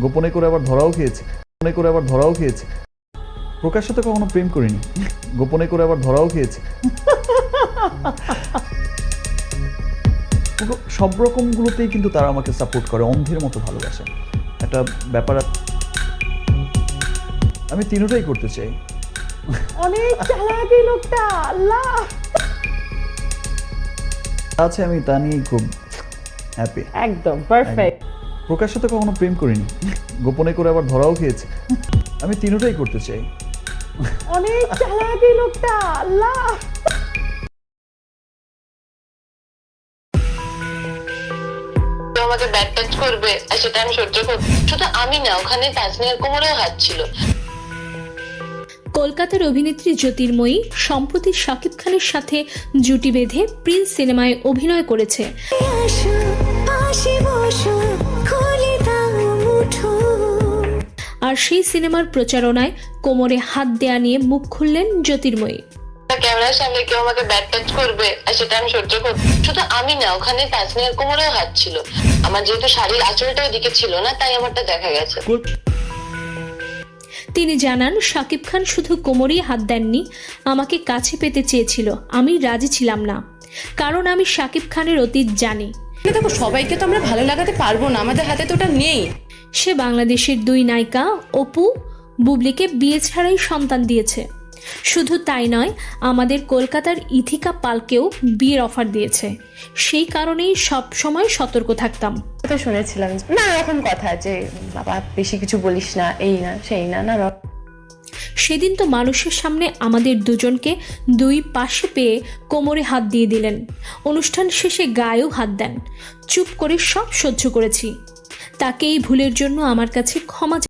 গোপনে করে আবার ধরাও খেয়েছি। প্রকাশ্যে তো কখনো প্রেম করিনি, গোপনে করে আবার ধরাও খেয়েছি। সব রকমগুলোতেই কিন্তু তারা আমাকে সাপোর্ট করে, অন্ধের মতো ভালোবাসে। একটা ব্যাপার, আমি তিনটাই করতে চাই। অনেক চালাক এই লোকটা, আল্লাহ আছে, আমি তা নিয়েই খুব হ্যাপি। একদম পারফেক্ট। প্রকাশ্যে তো কখনো প্রেম করিনি, গোপনে করে আবার ধরাও খেয়েছি। আমি তিনটাই করতে চাই। অনেক চালাক এই লোকটা, আল্লাহ আমাকে ব্যাড টাচ করবে আর সেটা আমি সহ্য করব। শুধু আমি না, ওখানে তাসনিয়ার কোমরেও হাত ছিল। কলকাতার অভিনেত্রী জ্যোতির্ময়ী সম্প্রতি শাকিব খানের সাথে জুটি বেঁধে প্রিন্স সিনেমায় অভিনয় করেছে। আর সেই সিনেমার প্রচারণায় কোমরে হাত দেয়া নিয়ে মুখ খুললেন জ্যোতির্ময়ী। ক্যামেরার সামনে কেউ আমাকে ব্যাড টাচ করবে আর সেটা আমি সহ্য করব। শুধু আমি না, ওখানে তাসনিয়ার কোমরেও হাত ছিল। আমার যেহেতু শাড়ির আঁচলটা ওইদিকে ছিল না, তাই আমারটা দেখা গেছে। তিনি জানান, শাকিব খান শুধু কোমরেই হাত দেননি, আমাকে কাছে পেতে চেয়েছিল। আমি রাজি ছিলাম না, কারণ আমি শাকিব খানের অতীত জানি। দেখো, সবাইকে তো আমরা ভালো লাগাতে পারবো না, আমাদের হাতে তো ওটা নেই। সে বাংলাদেশের দুই নায়িকা অপু বুবলিকে বিয়ে ছাড়াই সন্তান দিয়েছে। শুধু তাই নয়, আমাদের কলকাতার ইথিকা পালকেও বিয়ের অফার দিয়েছে। সেই কারণেই সব সময় সতর্ক থাকতাম। তো শুনেছিলাম না এরকম কথা যে বাবা বেশি কিছু বলিস না, এই না সেই না। না সেদিন তো মানুষের সামনে আমাদের দুজনকে দুই পাশে পেয়ে কোমরে হাত দিয়ে দিলেন। অনুষ্ঠান শেষে গায়েও হাত দেন। চুপ করে সব সহ্য করেছি। তাকে এই ভুলের জন্য আমার কাছে ক্ষমা